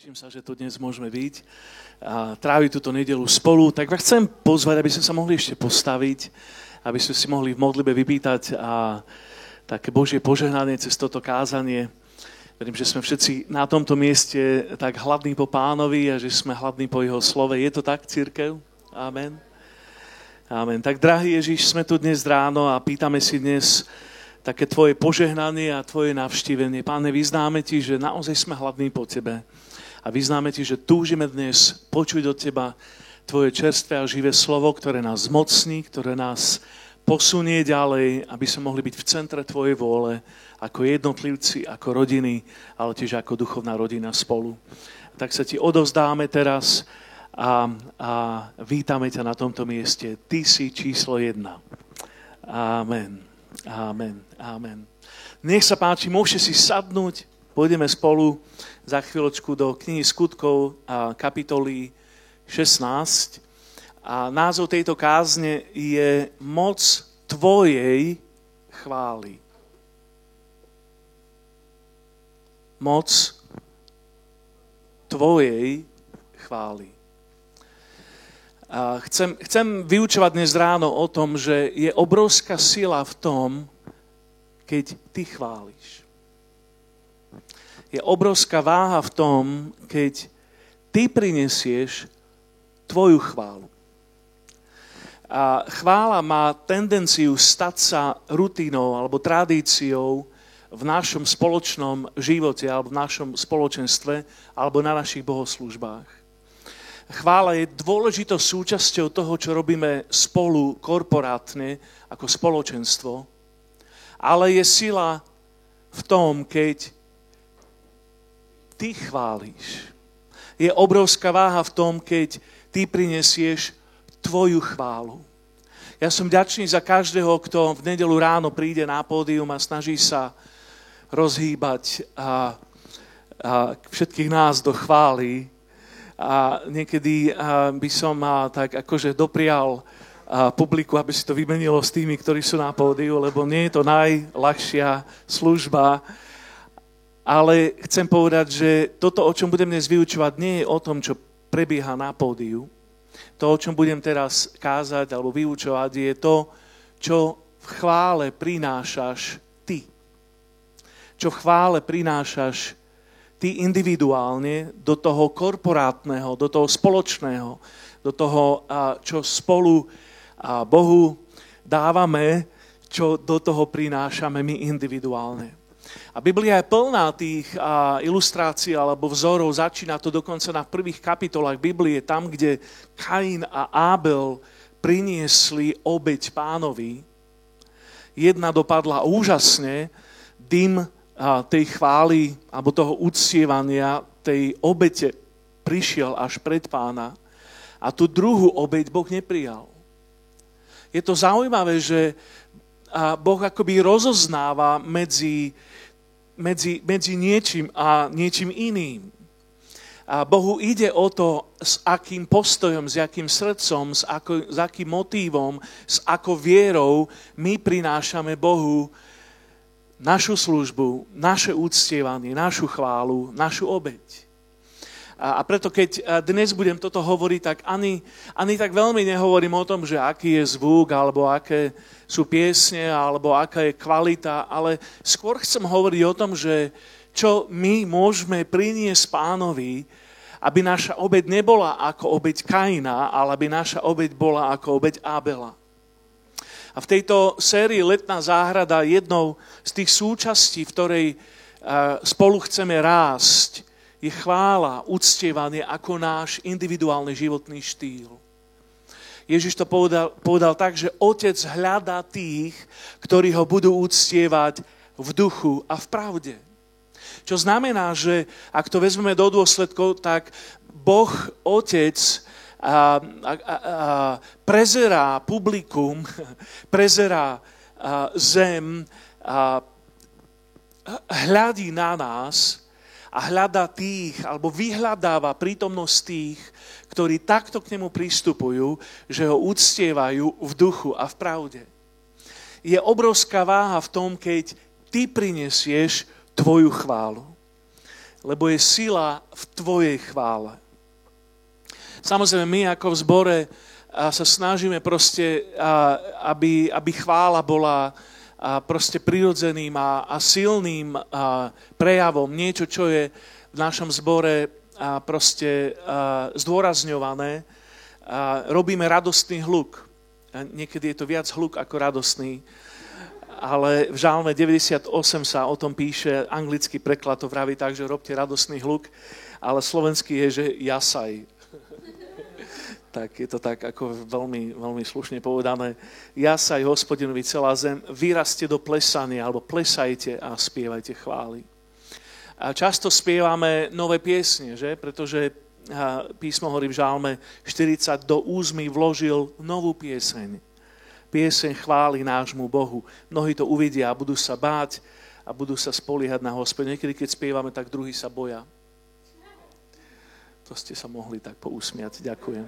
Teším sa, že tu dnes môžeme byť a tráviť túto nedeľu spolu. Tak vás chcem pozvať, aby sme sa mohli ešte postaviť, aby sme si mohli v modlitbe vypýtať a také Božie požehnanie cez toto kázanie. Verím, že sme všetci na tomto mieste tak hladní po Pánovi a že sme hladní po Jeho slove. Je to tak, cirkev? Amen. Amen. Tak, drahý Ježiš, sme tu dnes ráno a pýtame si dnes také Tvoje požehnanie a Tvoje navštívenie. Páne, vyznáme Ti, že naozaj sme hladní po Tebe. A vyznáme Ti, že túžime dnes počuť od Teba Tvoje čerstvé a živé slovo, ktoré nás zmocní, ktoré nás posunie ďalej, aby sme mohli byť v centre Tvojej vôle, ako jednotlivci, ako rodiny, ale tiež ako duchovná rodina spolu. Tak sa Ti odovzdáme teraz a vítame ťa na tomto mieste. Ty si číslo 1. Amen. Amen. Amen. Nech sa páči, môžete si sadnúť. Pôjdeme spolu za chvíľočku do knihy Skutkov kapitoly 16. A názov tejto kázne je Moc Tvojej chvály. Moc Tvojej chvály. A chcem vyučovať dnes ráno o tom, že je obrovská sila v tom, keď Ty chváliš. Je obrovská váha v tom, keď Ty prinesieš Tvoju chválu. A chvála má tendenciu stať sa rutinou alebo tradíciou v našom spoločnom živote alebo v našom spoločenstve alebo na našich bohoslúžbách. Chvála je dôležitou súčasťou toho, čo robíme spolu korporátne ako spoločenstvo, ale je sila v tom, keď Ty chválíš. Je obrovská váha v tom, keď Ty prinesieš Tvoju chválu. Ja som vďačný za každého, kto v nedeľu ráno príde na pódium a snaží sa rozhýbať a všetkých nás do chvály. A niekedy by som tak akože doprial publiku, aby si to vymenilo s tými, ktorí sú na pódiu, lebo nie je to najľahšia služba. Ale chcem povedať, že toto, o čom budem dnes vyučovať, nie je o tom, čo prebieha na pódiu. To, o čom budem teraz kázať alebo vyučovať, je to, čo v chvále prinášaš ty. Čo v chvále prinášaš ty individuálne do toho korporátneho, do toho spoločného, do toho, čo spolu Bohu dávame, čo do toho prinášame my individuálne. A Biblia je plná tých ilustrácií alebo vzorov, začína to dokonca na prvých kapitolách Biblie, tam, kde Kain a Ábel priniesli obeť Pánovi. Jedna dopadla úžasne, dym tej chvály alebo toho uctievania, tej obete prišiel až pred Pána a tú druhú obeť Boh neprijal. Je to zaujímavé, že Boh akoby rozoznáva medzi niečím a niečím iným. A Bohu ide o to, s akým postojom, s akým srdcom, s akým motívom, s akou vierou my prinášame Bohu našu službu, naše uctievanie, našu chválu, našu obeť. A preto, keď dnes budem toto hovoriť, tak ani tak veľmi nehovorím o tom, že aký je zvuk, alebo aké sú piesne, alebo aká je kvalita, ale skôr chcem hovoriť o tom, že čo my môžeme priniesť Pánovi, aby naša obeť nebola ako obeť Kaina, ale aby naša obeť bola ako obeť Ábela. A v tejto sérii Letná záhrada jednou z tých súčastí, v ktorej spolu chceme rásť, je chvála, uctievanie ako náš individuálny životný štýl. Ježiš to povedal tak, že Otec hľadá tých, ktorí ho budú uctievať v duchu a v pravde. Čo znamená, že ak to vezmeme do dôsledkov, tak Boh Otec prezerá publikum, prezerá zem, hľadí na nás a hľadá tých, alebo vyhľadáva prítomnosť tých, ktorí takto k nemu pristupujú, že ho uctievajú v duchu a v pravde. Je obrovská váha v tom, keď ty prinesieš tvoju chválu. lebo je sila v tvojej chvále. Samozrejme, my ako v zbore sa snažíme proste, aby chvála bola proste prirodzeným a silným prejavom. Niečo, čo je v našom zbore proste zdôrazňované. Robíme radostný hluk. Niekedy je to viac hluk ako radostný. Ale v Žalme 98 sa o tom píše, anglický preklad to vraví tak, že robte radostný hluk, ale slovenský je, že jasaj. Tak je to tak ako veľmi, veľmi slušne povedané. Jasaj Hospodinovi celá zem, vyraste do plesania, alebo plesajte a spievajte chvály. A často spievame nové piesne, že? Pretože písmo hovorí v Žalme 40, do úst mi vložil novú pieseň. Pieseň chvály nášmu Bohu. Mnohí to uvidia a budú sa báť a budú sa spoliehať na Hospodina. Niekedy, keď spievame, tak druhí sa boja. To ste sa mohli tak pousmiať. Ďakujem.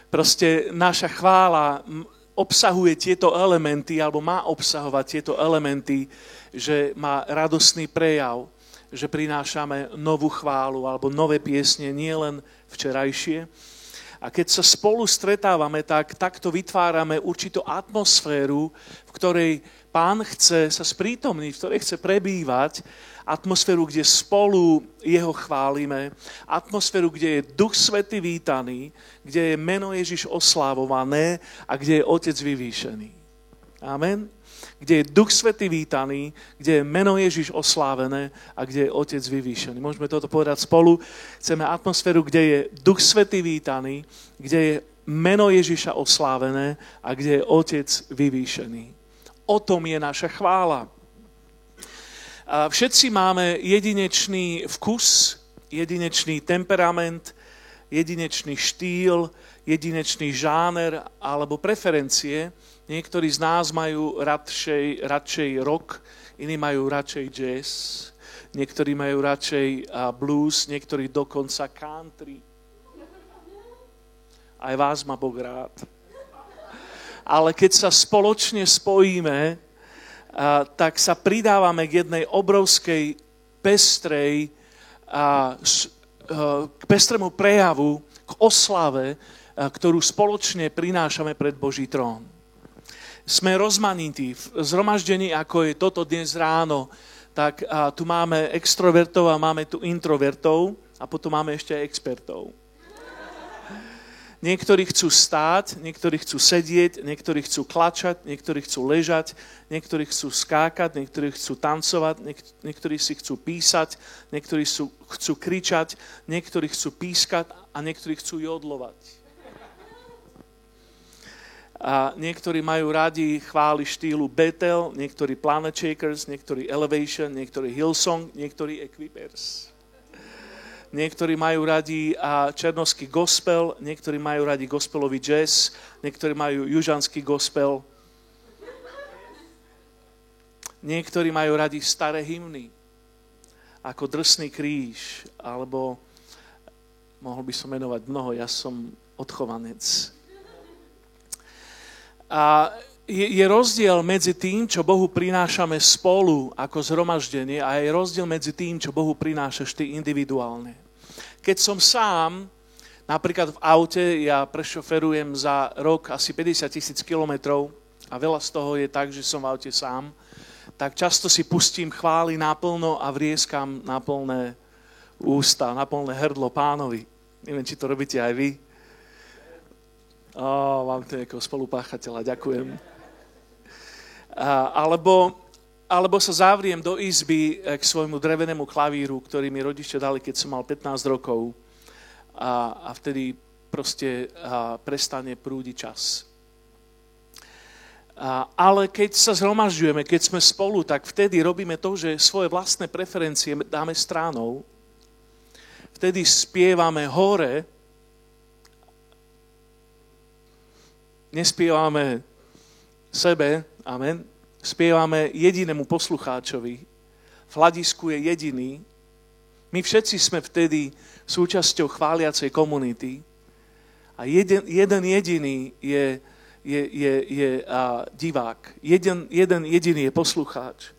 Proste naša chvála obsahuje tieto elementy, alebo má obsahovať tieto elementy, že má radostný prejav, že prinášame novú chválu alebo nové piesne, nie len včerajšie. A keď sa spolu stretávame, tak takto vytvárame určitú atmosféru, v ktorej Pán chce sa sprítomniť, v ktorej chce prebývať, atmosféru, kde spolu jeho chválime, atmosféru, kde je Duch Svätý vítaný, kde je meno Ježiš oslávované a kde je Otec vyvýšený. Amen. Kde je Duch Svätý vítaný, kde je meno Ježiš oslávené a kde je Otec vyvýšený. Môžeme toto povedať spolu. Chceme atmosféru, kde je Duch Svätý vítaný, kde je meno Ježiša oslávené a kde je Otec vyvýšený. O tom je naša chvála. Všetci máme jedinečný vkus, jedinečný temperament, jedinečný štýl, jedinečný žáner alebo preferencie. Niektorí z nás majú radšej rock, iní majú radšej jazz, niektorí majú radšej blues, niektorí dokonca country. Aj vás má Boh rád. Ale keď sa spoločne spojíme, tak sa pridávame k jednej obrovskej pestrej, k pestrému prejavu, k oslave, ktorú spoločne prinášame pred Boží trón. Sme rozmanití. V zhromaždení, ako je toto dnes ráno, tak tu máme extrovertov a máme tu introvertov a potom máme ešte aj expertov. Niektorí chcú stáť, niektorí chcú sedieť, niektorí chcú klačať, niektorí chcú ležať, niektorí chcú skákať, niektorí chcú tancovať, niektorí si chcú písať, niektorí chcú kričať, niektorí chcú pískať a niektorí chcú jodlovať. A niektorí majú radi chvály štýlu Bethel, niektorí Planet Shakers, niektorí Elevation, niektorí Hillsong, niektorí Equippers. Niektorí majú radi černovský gospel, niektorí majú radi gospelový jazz, niektorí majú južanský gospel. Niektorí majú radi staré hymny, ako Drsný kríž, alebo mohol by som menovať mnoho, ja som odchovanec. A je rozdiel medzi tým, čo Bohu prinášame spolu ako zhromaždenie a je rozdiel medzi tým, čo Bohu prinášaš ty individuálne. Keď som sám, napríklad v aute, ja prešoferujem za rok asi 50 000 kilometrov a veľa z toho je tak, že som v aute sám, tak často si pustím chvály naplno a vrieskam na plné ústa, na plné hrdlo Pánovi. Neviem, či to robíte aj vy. Mám to nejakého spolupáchateľa, ďakujem. Alebo sa zavriem do izby k svojmu drevenému klavíru, ktorý mi rodičia dali, keď som mal 15 rokov a vtedy proste prestane prúdiť čas. Ale keď sa zhromažďujeme, keď sme spolu, tak vtedy robíme to, že svoje vlastné preferencie dáme stranou. Vtedy spievame hore, nespievame sebe, amen, spievame jedinému poslucháčovi. V hľadisku je jediný. My všetci sme vtedy súčasťou chváliacej komunity a jeden jediný je divák. Jeden jediný je poslucháč.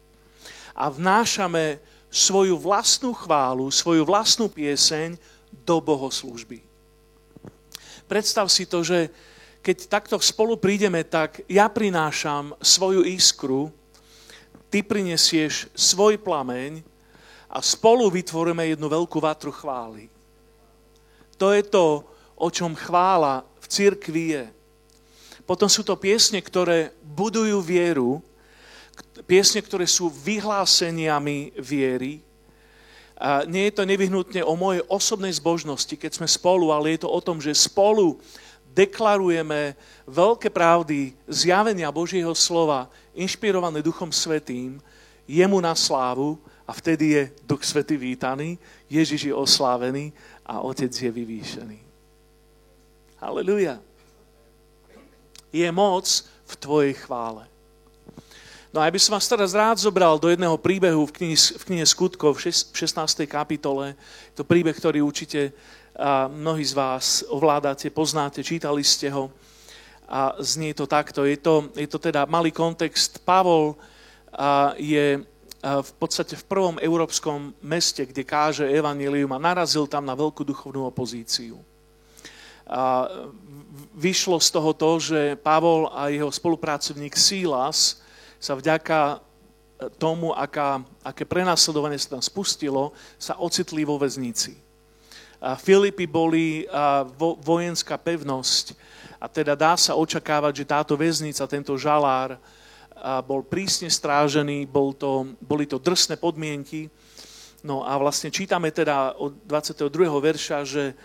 A vnášame svoju vlastnú chválu, svoju vlastnú pieseň do bohoslúžby. Predstav si to, že keď takto spolu prídeme, tak ja prinášam svoju iskru, ty prinesieš svoj plameň a spolu vytvoríme jednu veľkú vatru chvály. To je to, o čom chvála v cirkvi je. Potom sú to piesne, ktoré budujú vieru, piesne, ktoré sú vyhláseniami viery. A nie je to nevyhnutne o mojej osobnej zbožnosti, keď sme spolu, ale je to o tom, že spolu deklarujeme veľké pravdy zjavenia Božieho slova, inšpirované Duchom Svätým, jemu na slávu a vtedy je Duch Svätý vítaný, Ježiš je oslávený a Otec je vyvýšený. Halelujá. Je moc v tvojej chvále. No a ja by som vás teraz rád zobral do jedného príbehu v knihe Skutkov v 16. kapitole. To príbeh, ktorý určite mnohí z vás ovládate, poznáte, čítali ste ho a znie to takto. Je to teda malý kontext. Pavol je v podstate v prvom európskom meste, kde káže evanjelium a narazil tam na veľkú duchovnú opozíciu. A vyšlo z toho to, že Pavol a jeho spolupracovník Sílas sa vďaka tomu, aké prenasledovanie sa tam spustilo, sa ocitli vo väznici. Filipy boli vojenská pevnosť a teda dá sa očakávať, že táto väznica, tento žalár bol prísne strážený, boli to drsné podmienky. No a vlastne čítame teda od 22. verša, že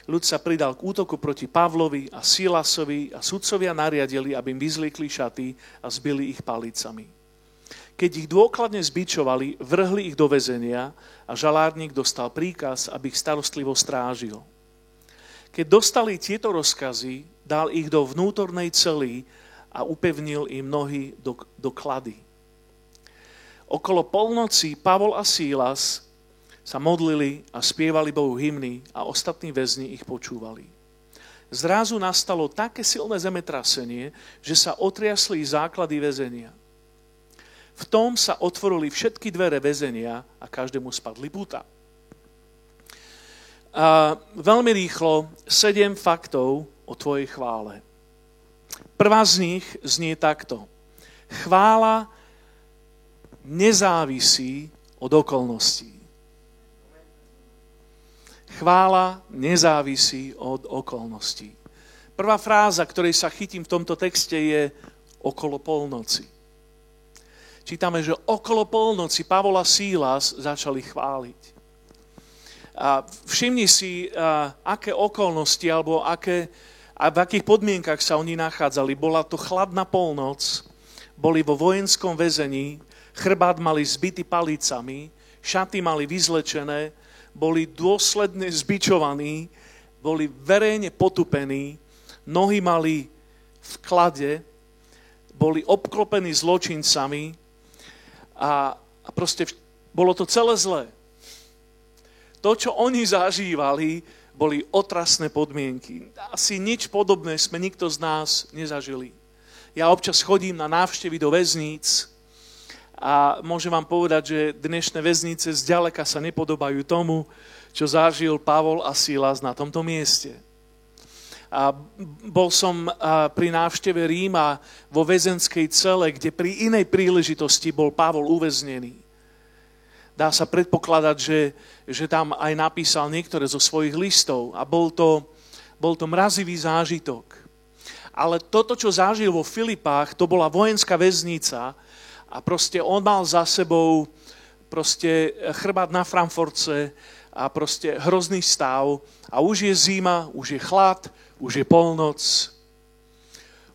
ľud sa pridal k útoku proti Pavlovi a Silasovi a sudcovia nariadili, aby im vyzliekli šaty a zbili ich palicami. Keď ich dôkladne zbičovali, vrhli ich do väzenia a žalárnik dostal príkaz, aby ich starostlivo strážil. Keď dostali tieto rozkazy, dal ich do vnútornej cely a upevnil im nohy do klady. Okolo polnoci Pavol a Sílas sa modlili a spievali Bohu hymny a ostatní väzni ich počúvali. Zrazu nastalo také silné zemetrasenie, že sa otriasli základy väzenia. V tom sa otvorili všetky dvere väzenia a každému spadli púta. Veľmi rýchlo 7 faktov o tvojej chvále. Prvá z nich znie takto. Chvála nezávisí od okolností. Chvála nezávisí od okolností. Prvá fráza, ktorej sa chytím v tomto texte, je okolo polnoci. Čítame, že okolo polnoci Pavol a Sílas začali chváliť. A všimni si, aké okolnosti alebo a v akých podmienkach sa oni nachádzali. Bola to chladná polnoc, boli vo vojenskom väzení, chrbát mali zbitý palicami, šaty mali vyzlečené, boli dôsledne zbičovaní, boli verejne potupení, nohy mali v klade, boli obklopení zločincami a proste bolo to celé zlé. To, čo oni zažívali, boli otrasné podmienky. Asi nič podobné sme nikto z nás nezažili. Ja občas chodím na návštevy do väzníc a môžem vám povedať, že dnešné väznice zďaleka sa nepodobajú tomu, čo zažil Pavol a Sílas na tomto mieste. A bol som pri návšteve Ríma vo väzenskej cele, kde pri inej príležitosti bol Pavol uväznený. Dá sa predpokladať, že tam aj napísal niektoré zo svojich listov a bol to mrazivý zážitok. Ale toto, čo zažil vo Filipách, to bola vojenská väznica a proste on mal za sebou proste chrbát na Frankfurtce a proste hrozný stav a už je zima, už je chlad, už je polnoc.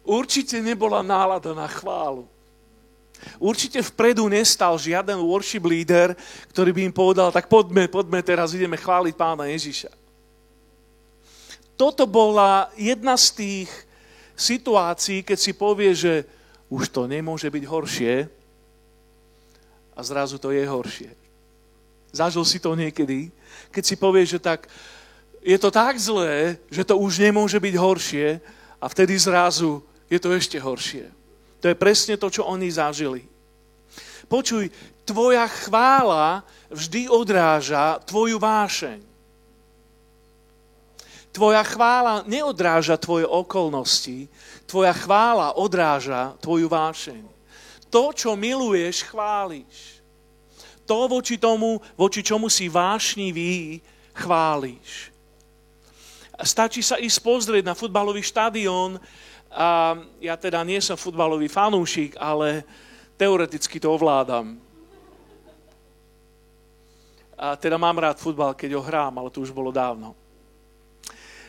Určite nebola nálada na chválu. Určite vpredu nestal žiaden worship leader, ktorý by im povedal, tak poďme, teraz ideme chváliť Pána Ježiša. Toto bola jedna z tých situácií, keď si povie, že už to nemôže byť horšie a zrazu to je horšie. Zažil si to niekedy, keď si povie, že tak je to tak zlé, že to už nemôže byť horšie a vtedy zrazu je to ešte horšie. To je presne to, čo oni zažili. Počuj, tvoja chvála vždy odráža tvoju vášeň. Tvoja chvála neodráža tvoje okolnosti, tvoja chvála odráža tvoju vášeň. To, čo miluješ, chválíš. To, voči čomu si vášnivý, chválíš. Stačí sa ísť pozrieť na futbalový štadión. A ja teda nie som futbalový fanúšik, ale teoreticky to ovládam. A teda mám rád futbal, keď ho hrám, ale to už bolo dávno.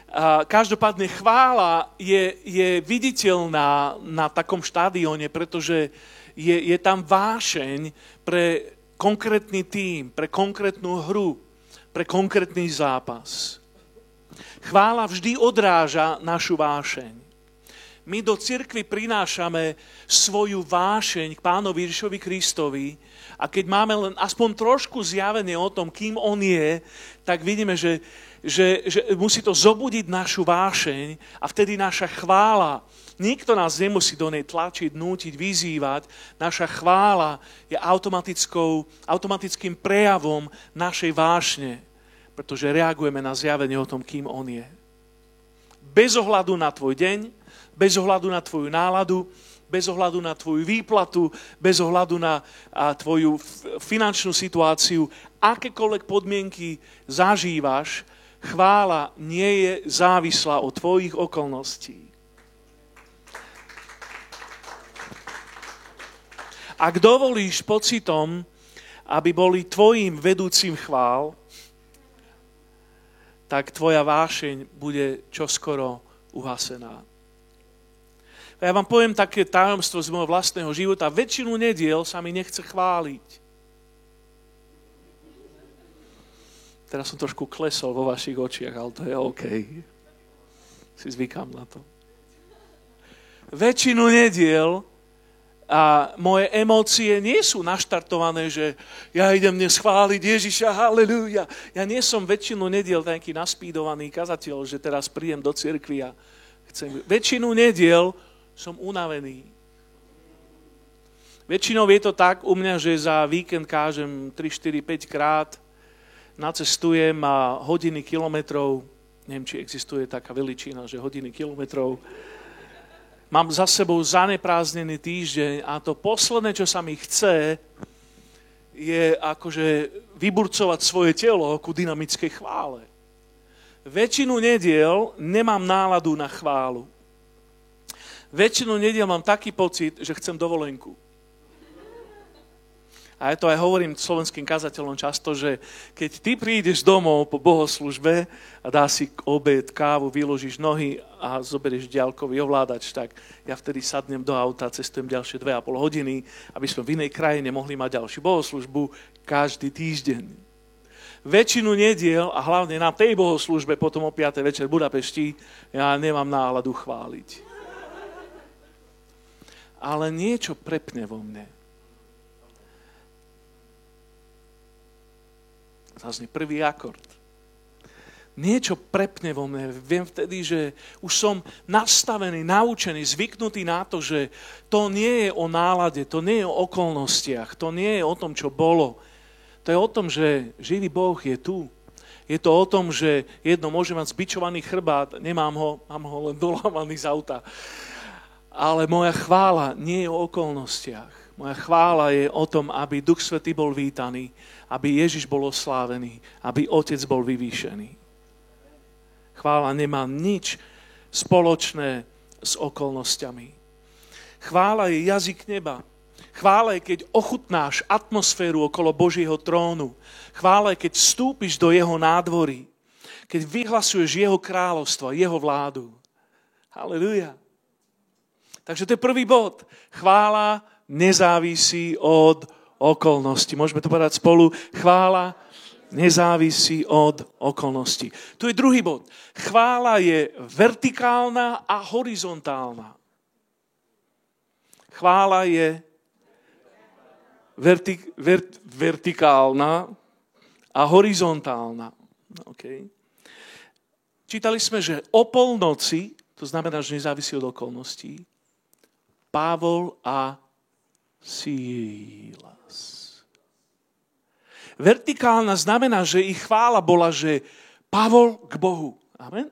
A každopádne chvála je viditeľná na takom štadióne, pretože je tam vášeň pre konkrétny tím, pre konkrétnu hru, pre konkrétny zápas. Chvála vždy odráža našu vášeň. My do cirkvi prinášame svoju vášeň k Pánovi Ježišovi Kristovi a keď máme len aspoň trošku zjavenie o tom, kým on je, tak vidíme, že musí to zobudiť našu vášeň a vtedy naša chvála, nikto nás nemusí do nej tlačiť, nútiť, vyzývať, naša chvála je automatickým prejavom našej vášne, pretože reagujeme na zjavenie o tom, kým on je. Bez ohľadu na tvoj deň, bez ohľadu na tvoju náladu, bez ohľadu na tvoju výplatu, bez ohľadu na tvoju finančnú situáciu, akékoľvek podmienky zažívaš, chvála nie je závislá od tvojich okolností. Ak dovolíš pocitom, aby boli tvojim vedúcim chvál, tak tvoja vášeň bude čoskoro uhasená. Ja vám poviem také tajomstvo z môjho vlastného života. Väčšinu nediel sa mi nechce chváliť. Teraz som trošku klesol vo vašich očiach, ale to je OK. Si zvykám na to. Väčšinu nediel a moje emócie nie sú naštartované, že ja idem dnes chváliť Ježiša, halleluja. Ja nie som väčšinu nediel taký naspídovaný kazateľ, že teraz prídem do cirkvi a chcem. Väčšinu nediel som unavený. Väčšinou je to tak u mňa, že za víkend kážem 3, 4, 5 krát, nacestujem a hodiny kilometrov, neviem, či existuje taká veličina, že hodiny kilometrov, mám za sebou zaneprázdnený týždeň a to posledné, čo sa mi chce, je akože vyburcovať svoje telo ku dynamickej chvále. Väčšinu nediel nemám náladu na chválu. Väčšinu nediel mám taký pocit, že chcem dovolenku. A ja to aj hovorím slovenským kazateľom často, že keď ty prídeš domov po bohoslužbe a dá si obed, kávu, vyložíš nohy a zoberieš diaľkový ovládač, tak ja vtedy sadnem do auta, cestujem ďalšie 2,5 hodiny, aby sme v inej krajine mohli mať ďalšiu bohoslužbu každý týždeň. Väčšinu nediel a hlavne na tej bohoslužbe potom o 5. večer v Budapešti ja nemám náladu chváliť. Ale niečo prepne vo mne. Zaznie prvý akord. Niečo prepne vo mne. Viem vtedy, že už som nastavený, naučený, zvyknutý na to, že to nie je o nálade, to nie je o okolnostiach, to nie je o tom, čo bolo. To je o tom, že živý Boh je tu. Je to o tom, že jedno môže mať zbičovaný chrbát, nemám ho, mám ho len dolámaný z auta. Ale moja chvála nie je o okolnostiach. Moja chvála je o tom, aby Duch Svätý bol vítaný, aby Ježiš bol oslávený, aby Otec bol vyvýšený. Chvála nemá nič spoločné s okolnostiami. Chvála je jazyk neba. Chvála je, keď ochutnáš atmosféru okolo Božieho trónu. Chvála je, keď vstúpiš do jeho nádvorí. Keď vyhlasuješ jeho kráľovstvo, jeho vládu. Halleluja. Takže to je prvý bod. Chvála nezávisí od okolností. Môžeme to povedať spolu. Chvála nezávisí od okolností. Tu je druhý bod. Chvála je vertikálna a horizontálna. Chvála je vertikálna a horizontálna. Okay. Čítali sme, že o polnoci, to znamená, že nezávisí od okolností, Pavol a sílas. Vertikálna znamená, že ich chvála bola, že Pavol k Bohu. Amen.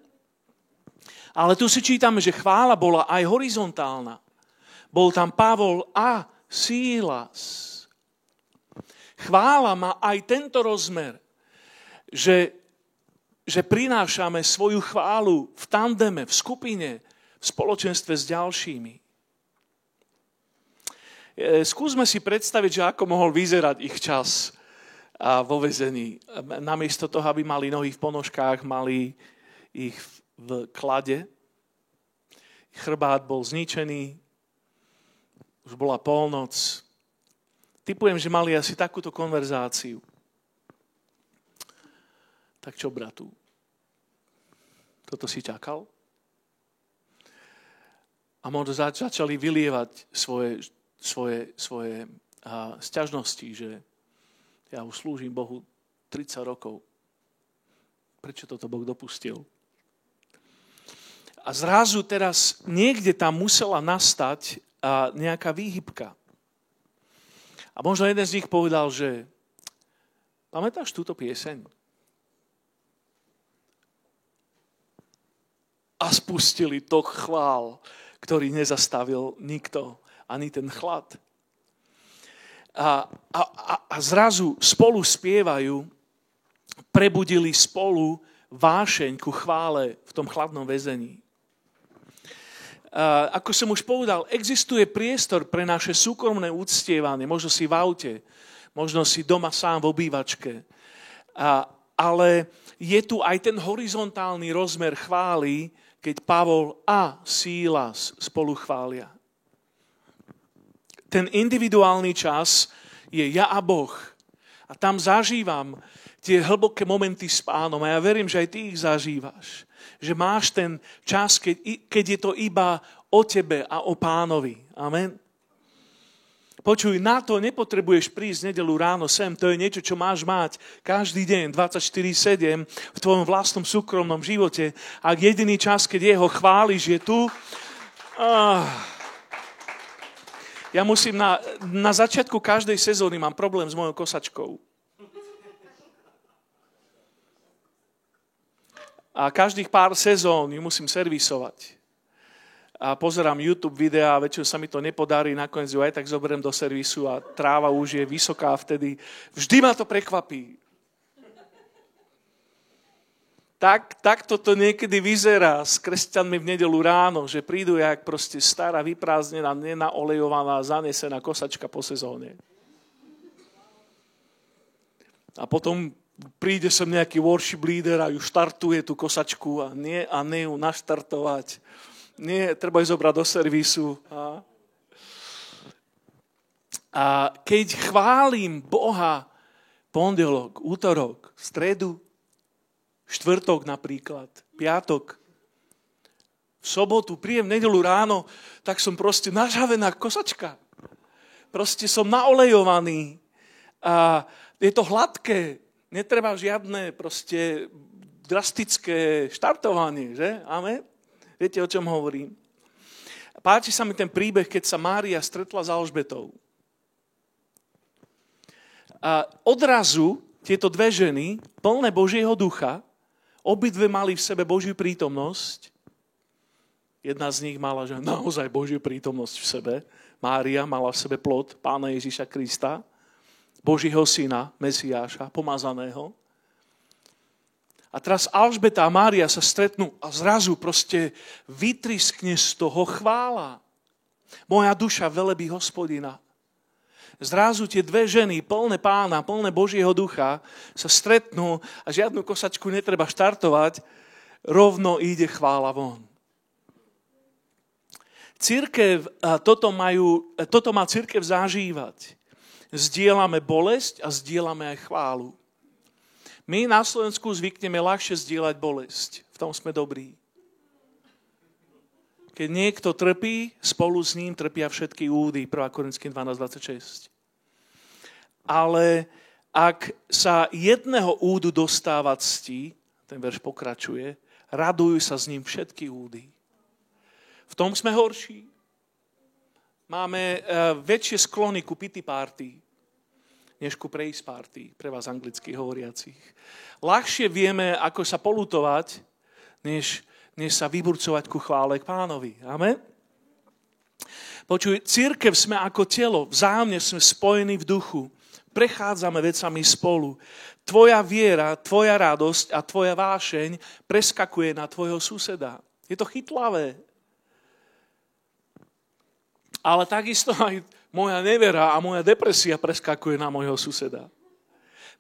Ale tu si čítame, že chvála bola aj horizontálna. Bol tam Pavol a Sílas. Chvála má aj tento rozmer, že prinášame svoju chválu v tandeme, v skupine, v spoločenstve s ďalšími. Skúsme si predstaviť, že ako mohol vyzerať ich čas vo väzení. Namiesto toho, aby mali nohy v ponožkách, mali ich v klade. Chrbát bol zničený, už bola polnoc. Typujem, že mali asi takúto konverzáciu. Tak čo, bratu? Toto si čakal? A možno začali vylievať svoje sťažnosti, že ja už slúžim Bohu 30 rokov. Prečo toto Boh dopustil? A zrazu teraz niekde tam musela nastať nejaká výhybka. A možno jeden z nich povedal, že pamätáš túto pieseň? A spustili tok chvál, ktorý nezastavil nikto, ani ten chlad. A zrazu spolu spievajú, prebudili spolu vášeň ku chvále v tom chladnom väzení. Ako som už povedal, existuje priestor pre naše súkromné uctievanie. Možno si v aute, možno si doma sám v obývačke. Ale je tu aj ten horizontálny rozmer chvály, keď Pavol a Sílas spolu chvália. Ten individuálny čas je ja a Boh. A tam zažívam tie hlboké momenty s Pánom. A ja verím, že aj ty ich zažívaš. Že máš ten čas, keď je to iba o tebe a o Pánovi. Amen. Počuj, na to nepotrebuješ prísť nedeľu ráno sem. To je niečo, čo máš mať každý deň, 24/7 v tvojom vlastnom súkromnom živote. Ak jediný čas, keď jeho chváliš, je tu. Ja musím na začiatku každej sezóny mám problém s mojou kosačkou. A každých pár sezón ju musím servisovať. A pozerám YouTube videá, väčšinou sa mi to nepodarí, nakoniec ju aj tak zoberiem do servisu a tráva už je vysoká vtedy. Vždy ma to prekvapí. Tak toto niekedy vyzerá s kresťanmi v nedeľu ráno, že prídu jak proste stará, vyprázdnená, nenaolejovaná, zanesená kosačka po sezóne. A potom príde sem nejaký worship leader a ju štartuje tú kosačku a nie ju naštartovať. Nie, treba ju zobrať do servisu. A keď chválim Boha pondelok, útorok, stredu, štvrtok napríklad, piatok, v sobotu, príjem nedeľu ráno, tak som proste nažavená kosačka. Proste som naolejovaný a je to hladké. Netreba žiadne proste drastické štartovanie, že? Amen? Viete, o čom hovorím? Páči sa mi ten príbeh, keď sa Mária stretla s Alžbetou. A odrazu tieto dve ženy, plné Božieho ducha, obidve mali v sebe Božiu prítomnosť. Jedna z nich mala, že naozaj Božiu prítomnosť v sebe. Mária mala v sebe plod Pána Ježiša Krista, Božího syna, Mesiáša, pomazaného. A teraz Alžbeta a Mária sa stretnú a zrazu proste vytriskne z toho chvála. Moja duša velebí Hospodina. Zrazu tie dve ženy, plné Pána, plné Božieho ducha, sa stretnú a žiadnu kosačku netreba štartovať, rovno ide chvála von. Toto má cirkev zažívať. Zdieľame bolesť a zdieľame aj chválu. My na Slovensku zvykneme ľahšie zdieľať bolesť. V tom sme dobrí. Keď niekto trpí, spolu s ním trpia všetky údy. 1. Korinským 12:26. Ale ak sa jedného údu dostáva cti, ten verš pokračuje, radujú sa s ním všetky údy. V tom sme horší. máme väčšie sklony ku pity party, než ku praise party, pre vás anglicky hovoriacich. Ľahšie vieme, ako sa polutovať, než sa vyburcovať ku chvále k Pánovi. Amen? Počuj, cirkev sme ako telo, vzájomne sme spojení v duchu, prechádzame vecami spolu. Tvoja viera, tvoja radosť a tvoja vášeň preskakuje na tvojho suseda. Je to chytlavé. Ale takisto aj moja nevera a moja depresia preskakuje na môjho suseda.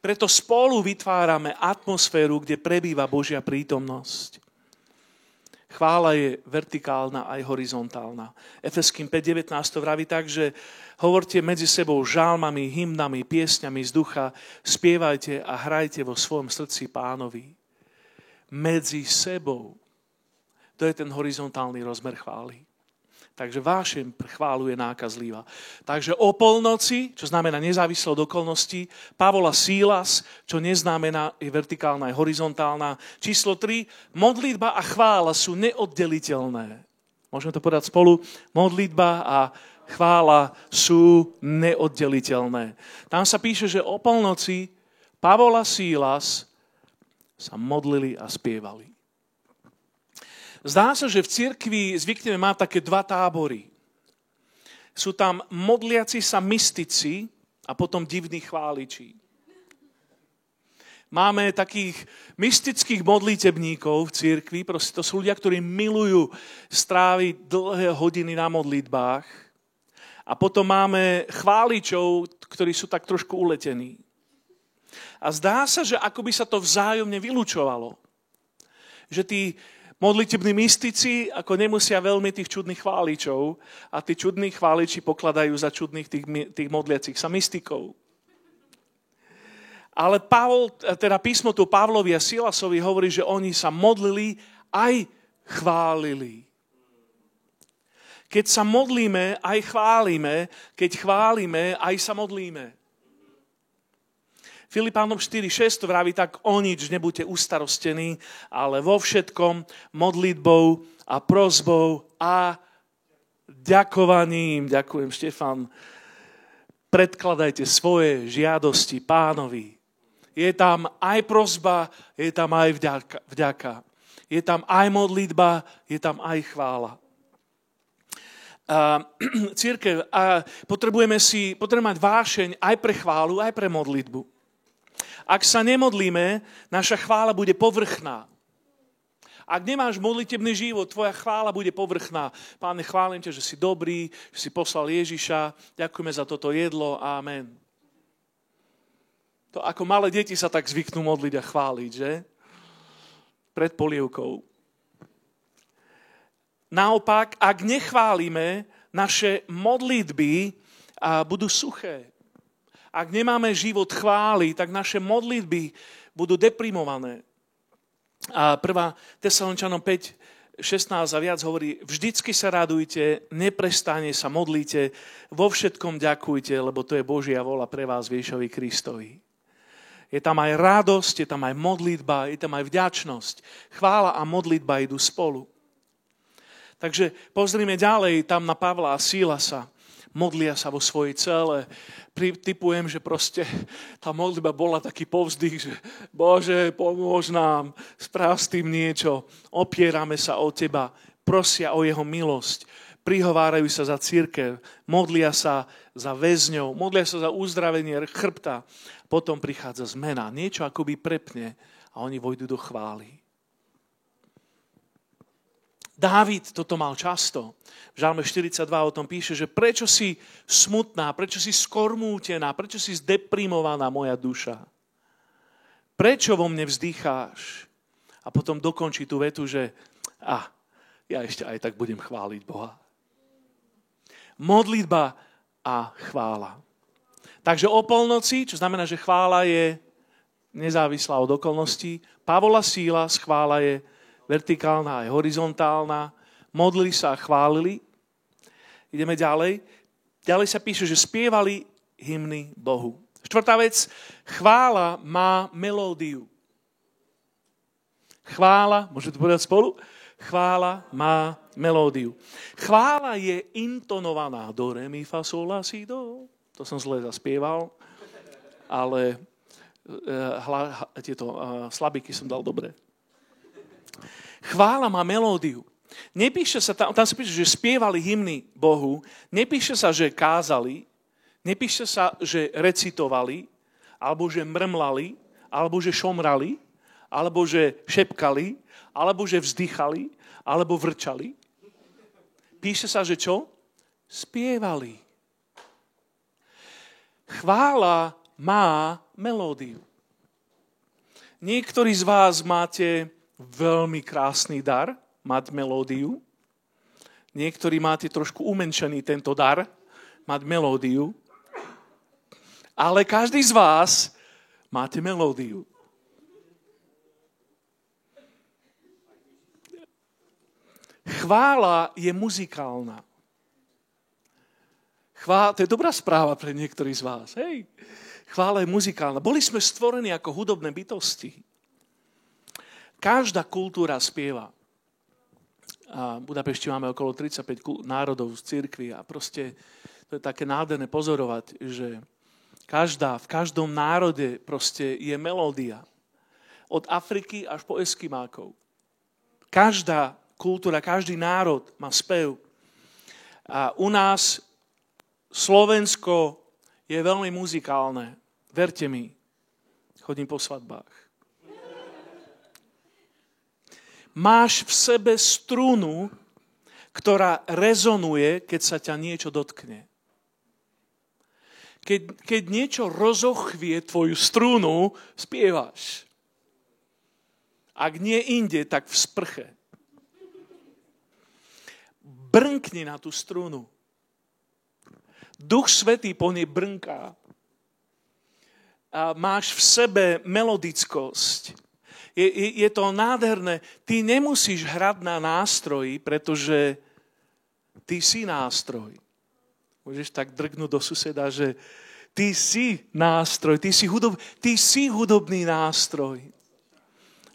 Preto spolu vytvárame atmosféru, kde prebýva Božia prítomnosť. Chvála je vertikálna aj horizontálna. Efeským 5.19 vraví tak, že hovorte medzi sebou žálmami, hymnami, piesňami z ducha, spievajte a hrajte vo svojom srdci Pánovi. Medzi sebou. To je ten horizontálny rozmer chvály. Takže vášeň pre chválu je nákazlivá. Takže o polnoci, čo znamená nezávislo od okolností, Pavol a Sílas, čo neznamená je vertikálna, je horizontálna. Číslo 3, modlitba a chvála sú neoddeliteľné. Môžeme to povedať spolu? Modlitba a chvála sú neoddeliteľné. Tam sa píše, že o polnoci Pavol a Sílas sa modlili a spievali. Zdá sa, že v cirkvi zvykneme mať také dva tábory. Sú tam modliaci sa mystici a potom divní chváliči. Máme takých mystických modlitebníkov v cirkvi, proste to sú ľudia, ktorí milujú stráviť dlhé hodiny na modlitbách. A potom máme chváličov, ktorí sú tak trošku uletení. A zdá sa, že ako by sa to vzájomne vylúčovalo. Že tí modlitební mystici ako nemusia veľmi tých čudných chváličov a tí čudní chváliči pokladajú za čudných tých modliacich sa mystikov. Ale písmo tu Pavlovi a Silasovi hovorí, že oni sa modlili aj chválili. Keď sa modlíme, aj chválime, keď chválime, aj sa modlíme. Filipánom 4.6 to vraví tak, o nič nebuďte ustarostení, ale vo všetkom modlitbou a prosbou a ďakovaním, ďakujem Štefan, predkladajte svoje žiadosti Pánovi. Je tam aj prosba, je tam aj vďaka. Je tam aj modlitba, je tam aj chvála. Cirkev, potrebujeme mať vášeň aj pre chválu, aj pre modlitbu. Ak sa nemodlíme, naša chvála bude povrchná. Ak nemáš modlitebný život, tvoja chvála bude povrchná. Páne, chválim ťa, že si dobrý, že si poslal Ježiša. Ďakujeme za toto jedlo. Amen. To ako malé deti sa tak zvyknú modliť a chváliť, že? Pred polievkou. Naopak, ak nechválime, naše modlitby budú suché. Ak nemáme život chvály, tak naše modlitby budú deprimované. A 1. Tesaloničanom 5.16 a viac hovorí, vždycky sa radujte, neprestáne sa modlite, vo všetkom ďakujte, lebo to je Božia vôľa pre vás v Ježišovi Kristovi. Je tam aj radosť, je tam aj modlitba, je tam aj vďačnosť. Chvála a modlitba idú spolu. Takže pozrime ďalej tam na Pavla a Sílasa. Modlia sa vo svojej cele. Typujem, že proste tá modlitba bola taký povzdych, že Bože, pomôž nám, správ s tým niečo. Opierame sa o teba, prosia o jeho milosť. Prihovárajú sa za cirkev, modlia sa za väzňov, modlia sa za uzdravenie chrbta. Potom prichádza zmena, niečo akoby prepne a oni vojdu do chvály. Dávid toto mal často. V Žalme 42 o tom píše, že prečo si smutná, prečo si skormútená, prečo si zdeprimovaná moja duša. Prečo vo mne vzdycháš? A potom dokončí tú vetu, že ja ešte aj tak budem chváliť Boha. Modlitba a chvála. Takže o polnoci, čo znamená, že chvála je nezávislá od okolností, Pavol a Sílas, chvála je vertikálna aj horizontálna, modlili sa a chválili. Ideme ďalej. Ďalej sa píše, že spievali hymny Bohu. Štvrtá vec, chvála má melódiu. Chvála, môžete to povedať spolu? Chvála má melódiu. Chvála je intonovaná do re, mi, fa, sol, la, si, do. To som zle zaspieval, ale tieto slabiky som dal dobre. Chvála má melódiu. Nepíše sa tam sa píše, že spievali hymny Bohu, nepíše sa, že kázali, nepíše sa, že recitovali, alebo že mrmlali, alebo že šomrali, alebo že šepkali, alebo že vzdychali, alebo vrčali. Píše sa, že čo? Spievali. Chvála má melódiu. Niektorí z vás máte veľmi krásny dar, mať melódiu. Niektorí máte trošku umenšený tento dar, mať melódiu. Ale každý z vás máte melódiu. Chvála je muzikálna. To je dobrá správa pre niektorých z vás. Hej. Chvála je muzikálna. Boli sme stvorení ako hudobné bytosti. Každá kultúra spieva. A v Budapešti máme okolo 35 národov z cirkvi a proste to je také nádherné pozorovať, že v každom národe proste je melódia. Od Afriky až po Eskimákov. Každá kultúra, každý národ má spev. A u nás Slovensko je veľmi muzikálne. Verte mi, chodím po svadbách. Máš v sebe strunu, ktorá rezonuje, keď sa ťa niečo dotkne. Keď niečo rozochvie tvoju strunu, spievaš. Ak nie inde, tak v sprche. Brnkni na tú strunu. Duch Svätý po nej brnká. A máš v sebe melodickosť. Je to nádherné. Ty nemusíš hrať na nástroji, pretože ty si nástroj. Môžeš tak drgnúť do suseda, že ty si nástroj, ty si hudobný nástroj.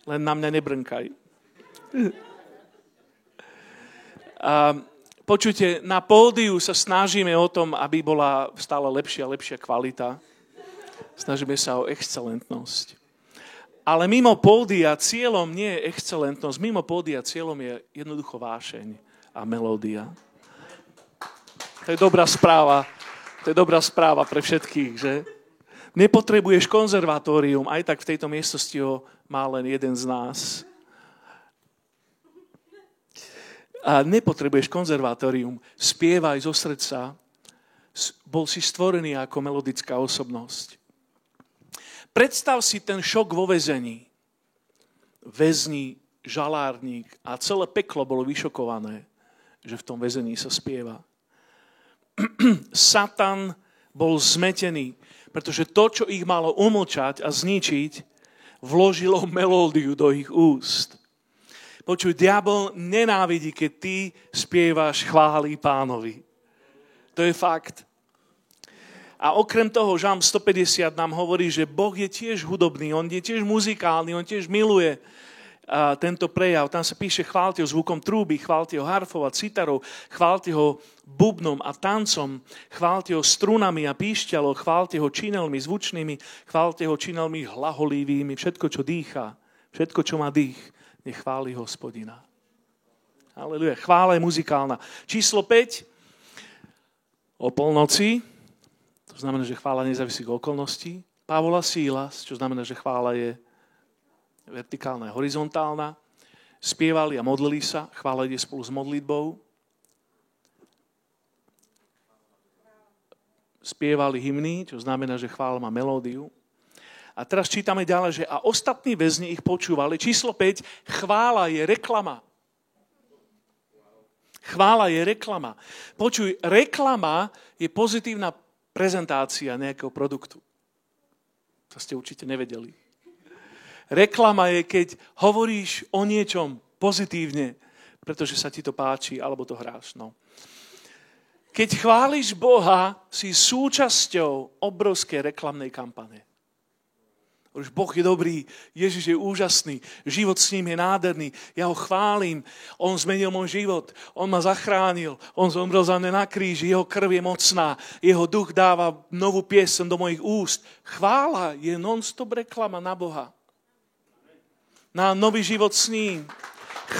Len na mňa nebrnkaj. A počujte, na pódiu sa snažíme o tom, aby bola stále lepšia a lepšia kvalita. Snažíme sa o excelentnosť. Ale mimo pódia cieľom nie je excelentnosť, mimo pódia cieľom je jednoducho vášeň a melódia. To je dobrá správa. To je dobrá správa pre všetkých, že? Nepotrebuješ konzervatórium, aj tak v tejto miestnosti ho má len jeden z nás. A nepotrebuješ konzervatórium, spievaj zo srdca, bol si stvorený ako melodická osobnosť. Predstav si ten šok vo väzení. Väzni, žalárnik a celé peklo bolo vyšokované, že v tom väzení sa spieva. Satan bol zmetený, pretože to, čo ich malo umlčať a zničiť, vložilo melódiu do ich úst. Počuj, diabol nenávidí, keď ty spievaš chvály Pánovi. To je fakt. A okrem toho, Žalm 150 nám hovorí, že Boh je tiež hudobný, on je tiež muzikálny, on tiež miluje tento prejav. Tam sa píše, chválte ho zvukom trúby, chválte ho harfou a citarou, chválte ho bubnom a tancom, chválte ho strunami a píšťalou, chválte ho činelmi zvučnými, chválte ho činelmi hlaholívými, všetko, čo dýcha, všetko, čo má dých, nech chváli Hospodina. Halleluja. Chvála je muzikálna. Číslo 5. O polnoci. To znamená, že chvála nezávisí od okolností. Pavol a Sílas, čo znamená, že chvála je vertikálna a horizontálna. Spievali a modlili sa. Chvála ide spolu s modlitbou. Spievali hymny, čo znamená, že chvála má melódiu. A teraz čítame ďalej, že a ostatní väzni ich počúvali. Číslo 5. Chvála je reklama. Chvála je reklama. Počuj, reklama je pozitívna prezentácia nejakého produktu. To ste určite nevedeli. Reklama je, keď hovoríš o niečom pozitívne, pretože sa ti to páči, alebo to hráš. No. Keď chváliš Boha, si súčasťou obrovskej reklamnej kampane. Hovoríš, Boh je dobrý, Ježiš je úžasný, život s ním je nádherný, ja ho chválim, on zmenil môj život, on ma zachránil, on zomrel za mňa na kríži, jeho krv je mocná, jeho duch dáva novú piesň do mojich úst. Chvála je non-stop reklama na Boha. Na nový život s ním.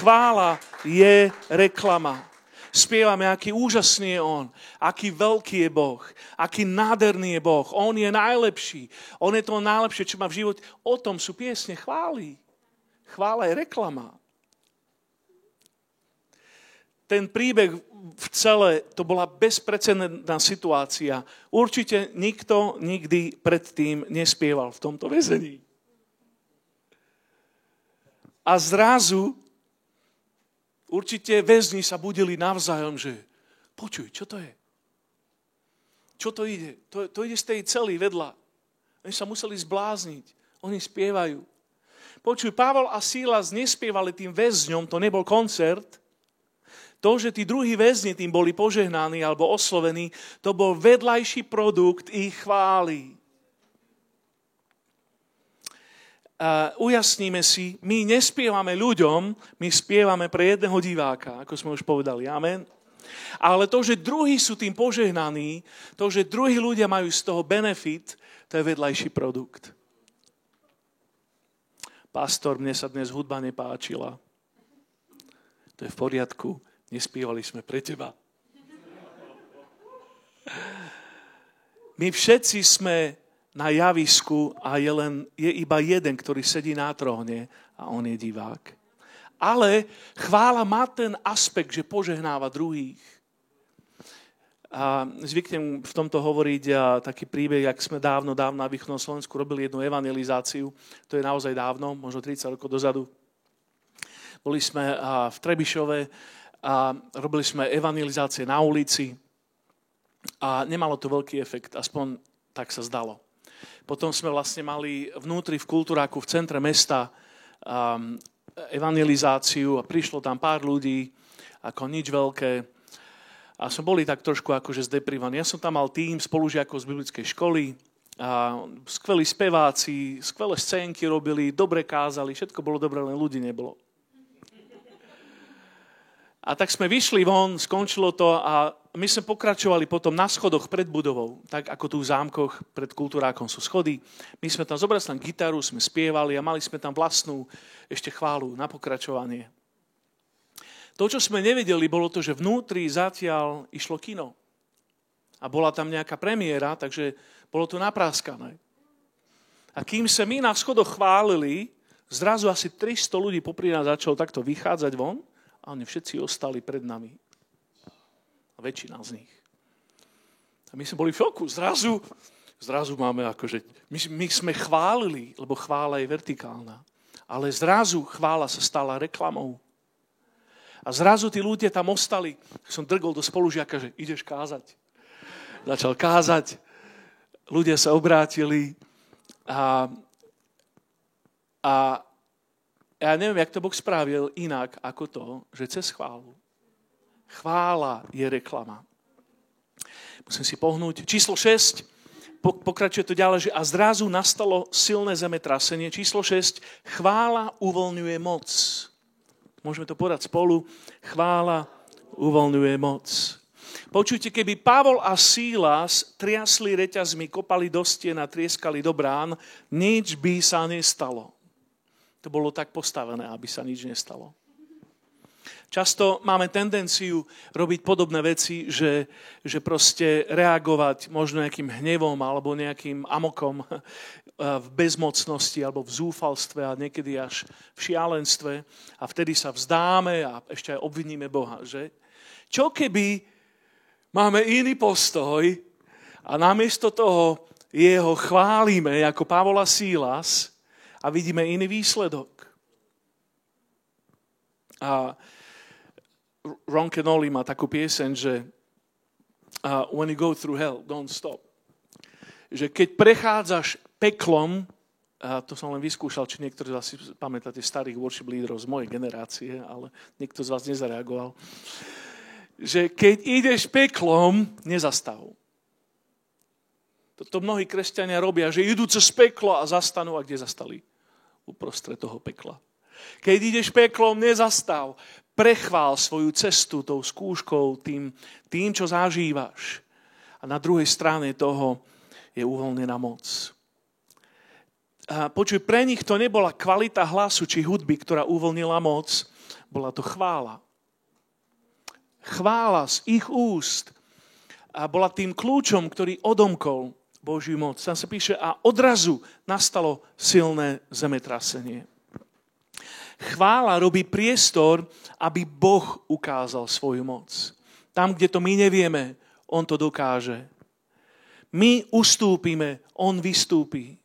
Chvála je reklama. Spievame, aký úžasný je on, aký veľký je Boh, aký nádherný je Boh. On je najlepší. On je to najlepšie, čo má v živote. O tom sú piesne chvály. Chvála je reklama. Ten príbeh v celé, to bola bezprecedentná situácia. Určite nikto nikdy predtým nespieval v tomto väzení. A zrazu určite väzni sa budili navzájom, že počuj, čo to je? Čo to ide? To ide z tej cely vedľa. Oni sa museli zblázniť. Oni spievajú. Počuj, Pavol a Sílas nespievali tým väzňom, to nebol koncert. To, že tí druhí väzni tým boli požehnaní alebo oslovení, to bol vedľajší produkt ich chvály. Ujasníme si, my nespievame ľuďom, my spievame pre jedného diváka, ako sme už povedali. Amen. Ale to, že druhí sú tým požehnaní, to, že druhí ľudia majú z toho benefit, to je vedľajší produkt. Pastor, mne sa dnes hudba nepáčila. To je v poriadku, nespievali sme pre teba. My všetci sme na javisku a je iba jeden, ktorý sedí na tróne a on je divák. Ale chvála má ten aspekt, že požehnáva druhých. A zvyknem v tomto hovoriť taký príbeh, jak sme dávno na východnom Slovensku robili jednu evangelizáciu. To je naozaj dávno, možno 30 rokov dozadu. Boli sme v Trebišove a robili sme evangelizácie na ulici a nemalo to veľký efekt, aspoň tak sa zdalo. Potom sme vlastne mali vnútri v Kultúráku v centre mesta evangelizáciu a prišlo tam pár ľudí, ako nič veľké. A sme boli tak trošku akože zdeprivovaní. Ja som tam mal tým spolužiakov z biblickej školy, a skvelí speváci, skvelé scénky robili, dobre kázali, všetko bolo dobre, len ľudí nebolo. A tak sme vyšli von, skončilo to a my sme pokračovali potom na schodoch pred budovou, tak ako tu v zámkoch pred Kultúrákom sú schody. My sme tam zobrali tam gitaru, sme spievali a mali sme tam vlastnú ešte chválu na pokračovanie. To, čo sme nevedeli, bolo to, že vnútri zatiaľ išlo kino. A bola tam nejaká premiéra, takže bolo to napráskané. A kým sa my na schodoch chválili, zrazu asi 300 ľudí popri nás začalo takto vychádzať von a oni všetci ostali pred nami. A väčšina z nich. A my sme boli v šoku. Zrazu máme akože... My sme chválili, lebo chvála je vertikálna. Ale zrazu chvála sa stala reklamou. A zrazu tí ľudia tam ostali. Som drgol do spolužiaka, že ideš kázať. Začal kázať. Ľudia sa obrátili. A ja neviem, jak to Boh spravil inak ako to, že cez chválu. Chvála je reklama. Musím si pohnúť. Číslo 6. Pokračuje to ďalej, že a zrazu nastalo silné zemetrasenie. Číslo 6. Chvála uvoľňuje moc. Môžeme to povedať spolu. Chvála uvoľňuje moc. Počujte, keby Pavol a Sílas triasli reťazmi, kopali do stien a trieskali do brán, nič by sa nestalo. To bolo tak postavené, aby sa nič nestalo. Často máme tendenciu robiť podobné veci, že proste reagovať možno nejakým hnevom alebo nejakým amokom v bezmocnosti alebo v zúfalstve a niekedy až v šialenstve a vtedy sa vzdáme a ešte aj obviníme Boha. Že? Čo keby máme iný postoj a namiesto toho jeho chválime ako Pavol a Sílas a vidíme iný výsledok. A Ron Kenoly má takú pieseň, že when you go through hell, don't stop. Že keď prechádzaš peklom, to som len vyskúšal, či niektorí z vás si pamätáte starých worship leaderov z mojej generácie, ale niekto z vás nezareagoval. Že keď ideš peklom, nezastav. To mnohí kresťania robia, že idú cez peklo a zastanú. A kde zastali? Uprostred toho pekla. Keď ideš peklom, nezastav. Prechvál svoju cestu tou skúškou, tým, čo zažívaš. A na druhej strane toho je uvoľnená moc. A počuj, pre nich to nebola kvalita hlasu či hudby, ktorá uvoľnila moc. Bola to chvála. Chvála z ich úst. A bola tým kľúčom, ktorý odomkol Božiu moc. Tam sa píše, a odrazu nastalo silné zemetrasenie. Chvála robí priestor, aby Boh ukázal svoju moc. Tam, kde to my nevieme, on to dokáže. My ustúpime, on vystúpi.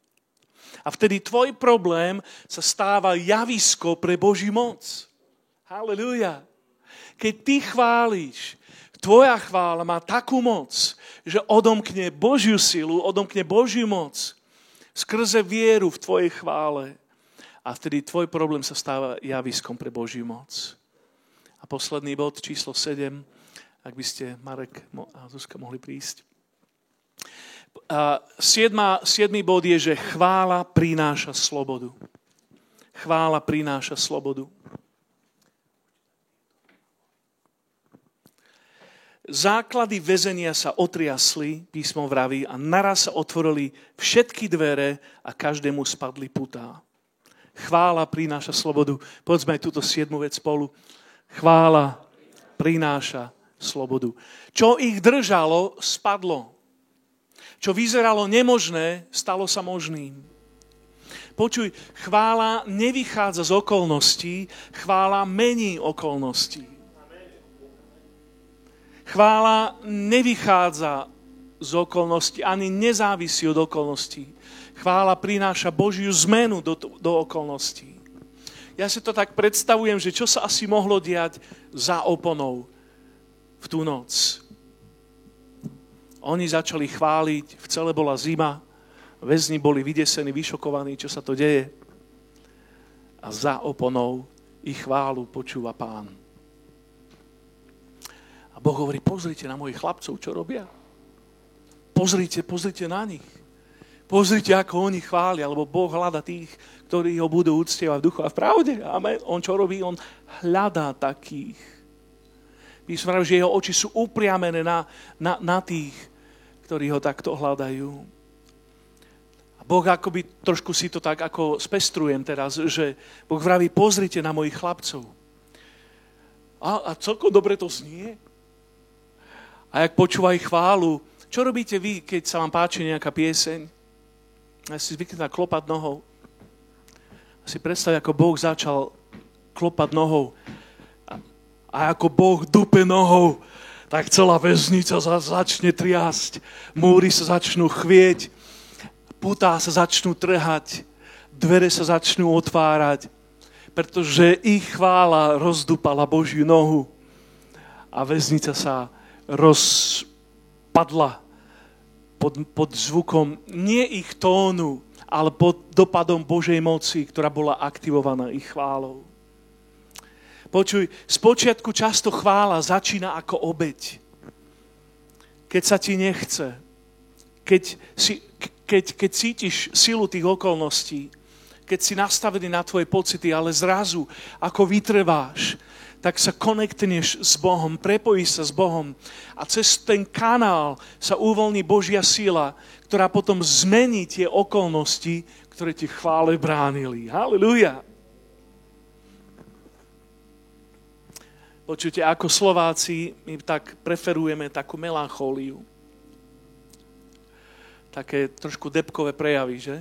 A vtedy tvoj problém sa stáva javisko pre Božiu moc. Halelúja. Keď ty chválíš, tvoja chvála má takú moc, že odomkne Božiu silu, odomkne Božiu moc skrze vieru v tvojej chvále. A vtedy tvoj problém sa stáva javiskom pre Božiu moc. A posledný bod, číslo 7, ak by ste, Marek a Zuzka, mohli prísť. Siedmy bod je, že chvála prináša slobodu. Chvála prináša slobodu. Základy väzenia sa otriasli, písmo vraví, a naraz sa otvorili všetky dvere a každému spadli putá. Chvála prináša slobodu. Poďme aj túto 7. vec spolu. Chvála prináša slobodu. Čo ich držalo, spadlo. Čo vyzeralo nemožné, stalo sa možným. Počuj, chvála nevychádza z okolností, chvála mení okolnosti. Chvála nevychádza z okolností, ani nezávisí od okolností. Chvála prináša Božiu zmenu do okolností. Ja si to tak predstavujem, že čo sa asi mohlo diať za oponou v tú noc. Oni začali chváliť, v celé bola zima, väzni boli vydesení, vyšokovaní, čo sa to deje. A za oponou ich chválu počúva Pán. A Boh hovorí, pozrite na mojich chlapcov, čo robia. Pozrite na nich. Pozrite, ako oni chvália, lebo Boh hľada tých, ktorí ho budú uctievať v duchu a v pravde. Amen. On čo robí? On hľadá takých. Písmo vraví, že jeho oči sú upriamené na tých, ktorí ho takto hľadajú. A Boh akoby trošku si to tak ako spestrujem teraz, že Boh vraví, pozrite na mojich chlapcov. A celkom dobre to znie. A jak počúvaj chválu, čo robíte vy, keď sa vám páči nejaká pieseň? A si zvyknete klopať nohou. A si predstav, ako Boh začal klopať nohou. A ako Boh dupe nohou, tak celá väznica začne triasť. Múry sa začnú chvieť, putá sa začnú trhať, dvere sa začnú otvárať, pretože ich chvála rozdupala Božiu nohu a väznica sa rozpadla pod zvukom nie ich tónu, ale pod dopadom Božej moci, ktorá bola aktivovaná ich chválou. Počuj, spočiatku často chvála začína ako obeť. Keď sa ti nechce, keď cítiš silu tých okolností, keď si nastavený na tvoje pocity, ale zrazu, ako vytrváš, tak sa konektneš s Bohom, prepojíš sa s Bohom a cez ten kanál sa uvoľní Božia sila, ktorá potom zmení tie okolnosti, ktoré ti chvále bránili. Halelúja. Počujte, ako Slováci, my tak preferujeme takú melanchóliu. Také trošku debkové prejavy, že?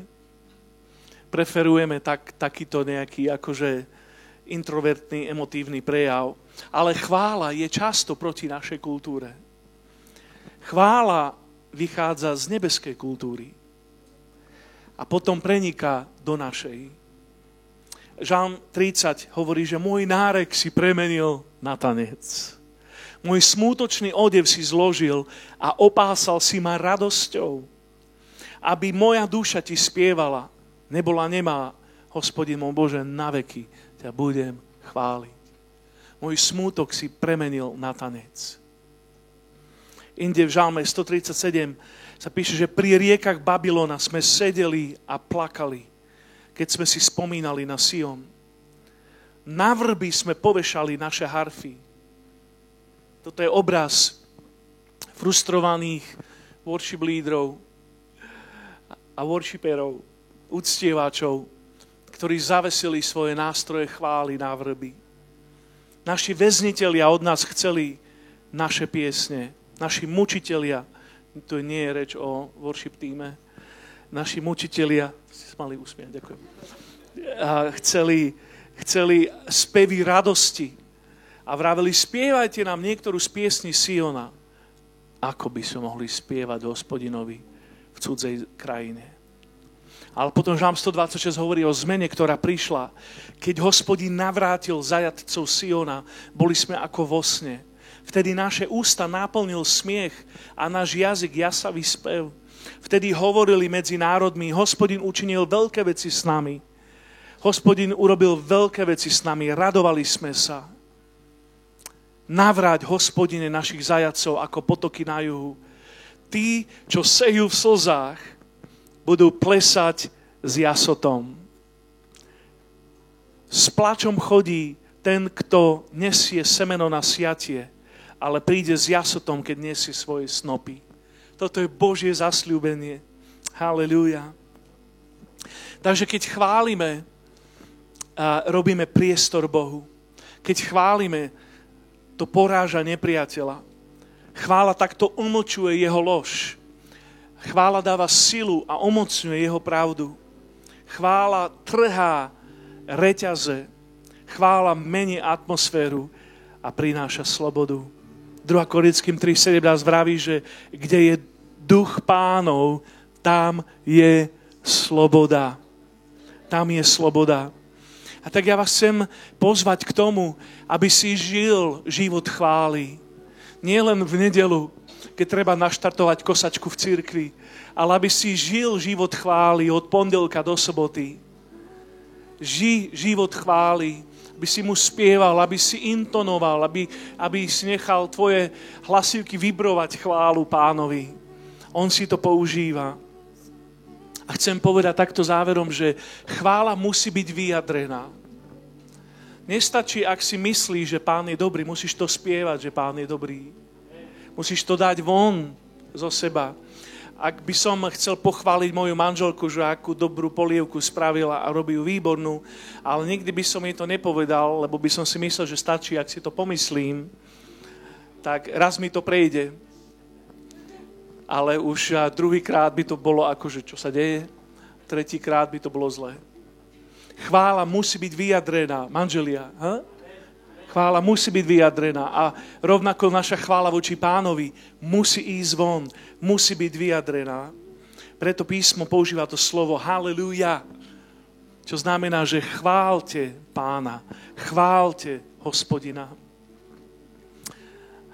Preferujeme takýto nejaký akože introvertný, emotívny prejav. Ale chvála je často proti našej kultúre. Chvála vychádza z nebeskej kultúry a potom preniká do našej. Žalm 30 hovorí, že môj nárek si premenil na tanec. Môj smútočný odev si zložil a opásal si ma radosťou, aby moja duša ti spievala, nebola nemá, Hospodin môj Bože, na veky ťa budem chváliť. Môj smútok si premenil na tanec. Inde v Žalme 137 sa píše, že pri riekach Babylona sme sedeli a plakali, keď sme si spomínali na Sion. Na vrby sme povešali naše harfy. Toto je obraz frustrovaných worship lídrov a worshiperov, uctievačov, ktorí zavesili svoje nástroje chvály na vrby. Naši väznitelia od nás chceli naše piesne. Naši mučitelia, to nie je reč o worship týme, naši mučitelia, si sa mali usmiať, ďakujem, chceli spevy radosti a vraveli, spievajte nám niektorú z piesní Siona. Ako by sme mohli spievať Hospodinovi v cudzej krajine. Ale potom Žalm 126 hovorí o zmene, ktorá prišla. Keď Hospodin navrátil zajatcov Siona, boli sme ako vo sne. Vtedy naše ústa naplnil smiech a náš jazyk jasavý spev. Vtedy hovorili medzi národmi, Hospodin učinil veľké veci s nami. Hospodin urobil veľké veci s nami, radovali sme sa. Navráť, Hospodine, našich zajacov ako potoky na juhu. Tí, čo sejú v slzách, budú plesať s jasotom. S plačom chodí ten, kto nesie semeno na siatie, ale príde s jasotom, keď nesie svoje snopy. Toto je Božie zasľúbenie. Halelúja. Takže keď chválime, robíme priestor Bohu. Keď chválime, to poráža nepriateľa. Chvála takto umlčuje jeho lož. Chvála dáva silu a umocňuje jeho pravdu. Chvála trhá reťaze. Chvála mení atmosféru a prináša slobodu. 2. Korinským 3.17 vraví, že kde je duch Pánov, tam je sloboda. Tam je sloboda. A tak ja vás chcem pozvať k tomu, aby si žil život chvály. Nie len v nedeľu, keď treba naštartovať kosačku v cirkvi, ale aby si žil život chvály od pondelka do soboty. Ži život chvály, aby si mu spieval, aby si intonoval, aby si nechal tvoje hlasivky vibrovať chválu Pánovi. On si to používa. A chcem povedať takto záverom, že chvála musí byť vyjadrená. Nestačí, ak si myslíš, že Pán je dobrý, musíš to spievať, že Pán je dobrý. Musíš to dať von zo seba. Ak by som chcel pochváliť moju manželku, že akú dobrú polievku spravila a robí ju výbornú, ale nikdy by som jej to nepovedal, lebo by som si myslel, že stačí, ak si to pomyslím, tak raz mi to prejde. Ale už druhýkrát by to bolo akože, čo sa deje, tretíkrát by to bolo zlé. Chvála musí byť vyjadrená, manželia. Chvála musí byť vyjadrená a rovnako naša chvála voči Pánovi musí ísť von, musí byť vyjadrená. Preto písmo používa to slovo halleluja, čo znamená, že chválte Pána, chválte Hospodina.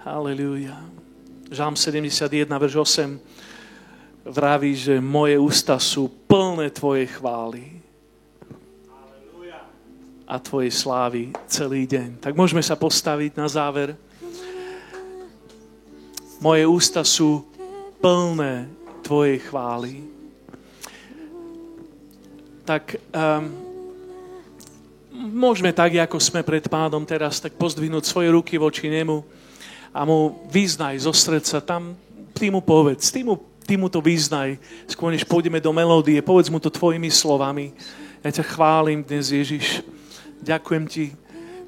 Halleluja. Žalm 71, verš 8 vraví, že moje ústa sú plné tvojej chvály a tvojej slávy celý deň. Tak môžeme sa postaviť na záver. Moje ústa sú plné tvojej chvály. Tak môžeme tak, ako sme pred Pánom teraz, tak pozdvihnúť svoje ruky voči nemu a mu vyznaj zo srdca. Tam ty mu povedz, ty mu to vyznaj. Skôr než pôjdeme do melódie, povedz mu to tvojimi slovami. Ja ťa chválim dnes, Ježiš. Ďakujem ti.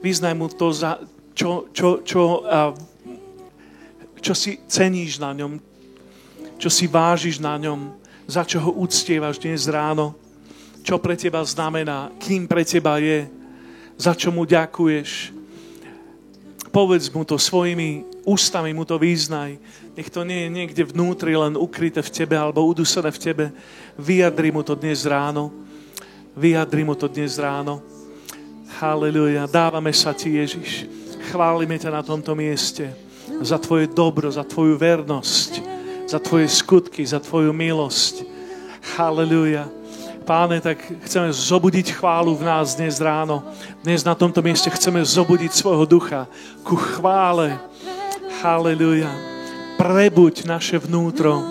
Vyznaj mu to, čo si ceníš na ňom, čo si vážiš na ňom, za čo ho uctievaš dnes ráno, čo pre teba znamená, kým pre teba je, za čo mu ďakuješ. Povedz mu to svojimi ústami, mu to vyznaj. Nech to nie je niekde vnútri, len ukryté v tebe alebo udusené v tebe. Vyjadri mu to dnes ráno. Vyjadri mu to dnes ráno. Halleluja. Dávame sa ti, Ježiš. Chválime ťa na tomto mieste za tvoje dobro, za tvoju vernosť, za tvoje skutky, za tvoju milosť. Halleluja. Páne, tak chceme zobudiť chválu v nás dnes ráno. Dnes na tomto mieste chceme zobudiť svojho ducha ku chvále. Halleluja. prebuď naše vnútro.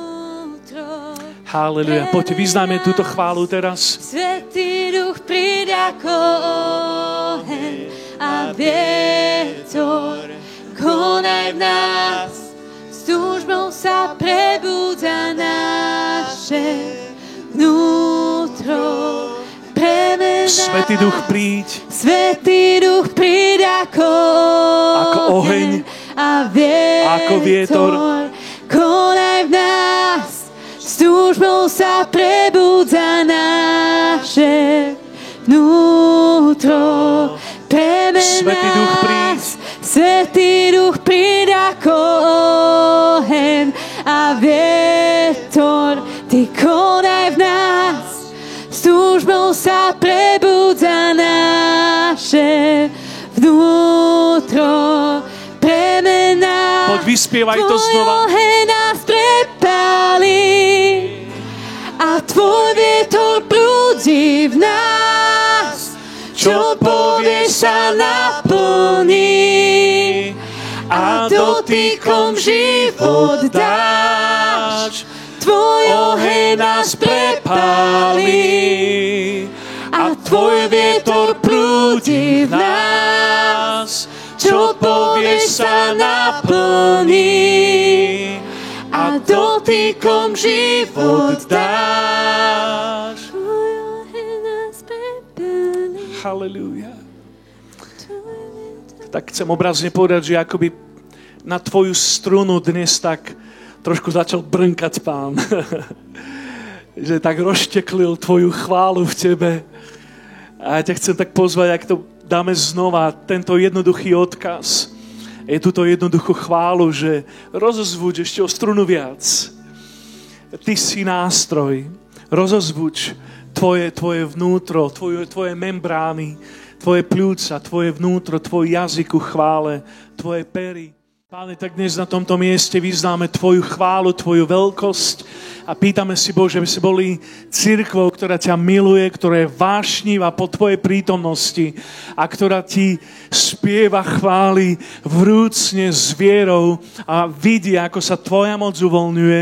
Halleluja. Poďte, vyznáme túto chválu teraz. Svätý Duch, príď ako oheň a vietor, konaj v nás, s túžbou sa prebúdza naše vnútro. Premena, Svätý Duch, príď. Svätý Duch, príď ako oheň a vietor, ako vietor, konaj v nás, s túžbou sa prebúdza naše vnútro. Premena, Svätý Duch, príď. Svätý Duch, príď ako oheň a vietor, ty konaj v nás, s túžbou sa prebúdza naše vnútro. Premena, Poď, vyspievaj to znova. tvoj oheň nás prepáli a tvoj vietor prúdi v nás. Čo povieš, sa naplní a dotykom život dáš. Tvoj oheň nás prepáli a tvoj vietor prúdi v nás. Čo povieš, sa naplní a dotykom život dáš. Tvoj oheň nás prepáli. Halleluja. Tak chcem obrazne povedať, že akoby na tvoju strunu dnes tak trošku začal brnkať Pán. Že tak rozteklil tvoju chválu v tebe. A ja ťa chcem tak pozvať, ak to dáme znova, tento jednoduchý odkaz. Je túto jednoduchú chválu, že rozozvuč ešte o strunu viac. Ty si nástroj. Rozozvuč tvoje vnútro, tvoje membrány, tvoje pľúca, tvoje vnútro, tvoj jazyk ku chvále, tvoje pery. Páne, tak dnes na tomto mieste vyznáme tvoju chválu, tvoju veľkosť a pýtame si, Bože, aby si boli cirkvou, ktorá ťa miluje, ktorá je vášnivá po tvojej prítomnosti a ktorá ti spieva chvály vrúcne s vierou a vidí, ako sa tvoja moc uvoľňuje,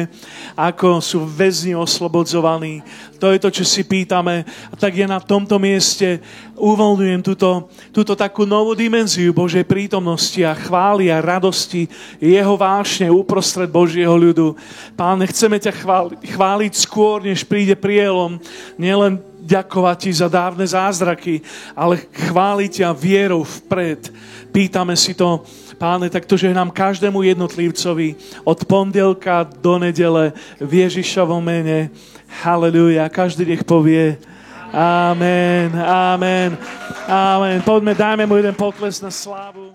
ako sú väzni oslobodzovaní. To je to, čo si pýtame. A tak ja na tomto mieste uvoľňujem túto takú novú dimenziu Božej prítomnosti a chvály a radosti jeho vášne uprostred Božieho ľudu. Páne, chceme ťa chváliť skôr, než príde prielom. Nielen ďakovať ti za dávne zázraky, ale chváliť ťa vierou vpred. Pýtame si to, Páne, takto žehnám každému jednotlivcovi od pondelka do nedele v Ježišovom mene. Halleluja. Každý nech povie amen, amen, amen. Poďme, dajme mu jeden potles na slávu.